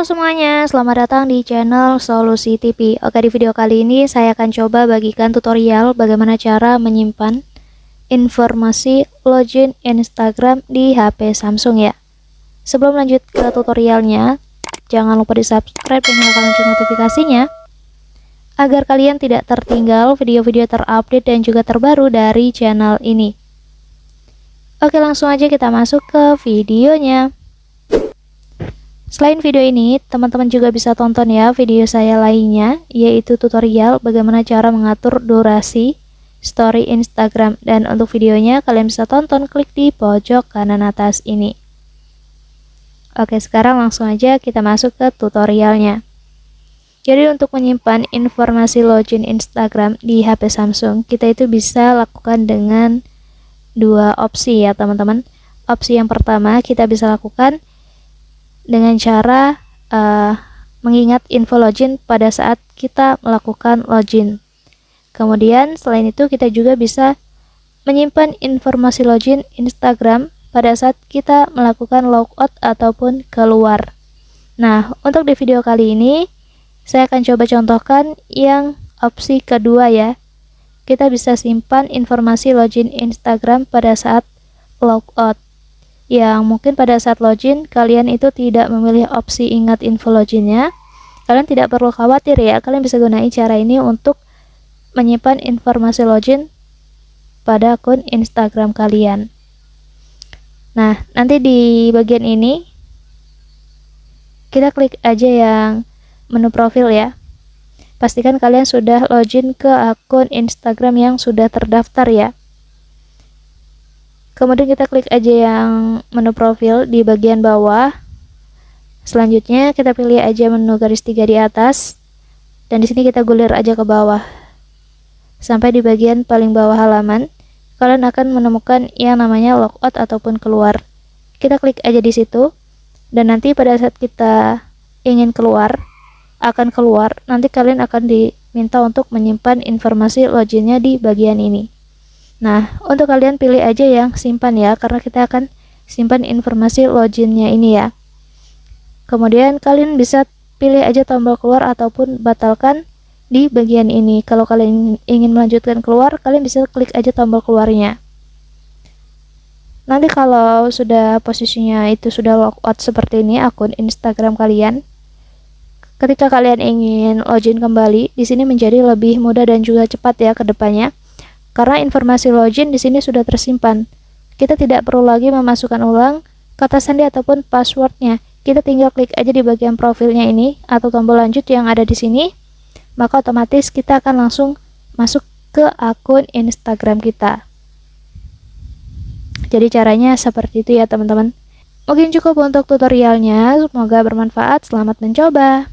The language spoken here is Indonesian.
Halo semuanya, selamat datang di channel Solusi TV. Oke, di video kali ini saya akan coba bagikan tutorial bagaimana cara menyimpan informasi login Instagram di HP Samsung ya. Sebelum lanjut ke tutorialnya, jangan lupa di subscribe dan nyalakan lonceng notifikasinya agar kalian tidak tertinggal video-video terupdate dan juga terbaru dari channel ini. Oke, langsung aja kita masuk ke videonya. Selain video ini, teman-teman juga bisa tonton ya video saya lainnya, yaitu tutorial bagaimana cara mengatur durasi story Instagram. Dan untuk videonya kalian bisa tonton, klik di pojok kanan atas ini. Oke, sekarang langsung aja kita masuk ke tutorialnya. Jadi untuk menyimpan informasi login Instagram di HP Samsung, kita itu bisa lakukan dengan dua opsi ya teman-teman. Opsi yang pertama kita bisa lakukan dengan cara mengingat info login pada saat kita melakukan login. Kemudian selain itu kita juga bisa menyimpan informasi login Instagram pada saat kita melakukan logout ataupun keluar. Nah, untuk di video kali ini saya akan coba contohkan yang opsi kedua ya. Kita bisa simpan informasi login Instagram pada saat logout. Yang mungkin pada saat login kalian itu tidak memilih opsi ingat info loginnya, kalian tidak perlu khawatir ya, kalian bisa gunakan cara ini untuk menyimpan informasi login pada akun Instagram kalian. Nah, nanti di bagian ini kita klik aja yang menu profil ya. Pastikan kalian sudah login ke akun Instagram yang sudah terdaftar ya. Kemudian kita klik aja yang menu profil di bagian bawah. Selanjutnya kita pilih aja menu garis 3 di atas. Dan di sini kita gulir aja ke bawah. Sampai di bagian paling bawah halaman, kalian akan menemukan yang namanya logout ataupun keluar. Kita klik aja di situ. Dan nanti pada saat kita ingin keluar, nanti kalian akan diminta untuk menyimpan informasi loginnya di bagian ini. Nah, untuk kalian pilih aja yang simpan ya, karena kita akan simpan informasi loginnya ini ya. Kemudian kalian bisa pilih aja tombol keluar ataupun batalkan di bagian ini. Kalau kalian ingin melanjutkan keluar, kalian bisa klik aja tombol keluarnya. Nanti kalau sudah posisinya itu sudah logout seperti ini akun Instagram kalian, ketika kalian ingin login kembali, di sini menjadi lebih mudah dan juga cepat ya ke depannya. Karena informasi login di sini sudah tersimpan. Kita tidak perlu lagi memasukkan ulang kata sandi ataupun passwordnya. Kita tinggal klik aja di bagian profilnya ini atau tombol lanjut yang ada di sini. Maka otomatis kita akan langsung masuk ke akun Instagram kita. Jadi caranya seperti itu ya teman-teman. Mungkin cukup untuk tutorialnya. Semoga bermanfaat. Selamat mencoba.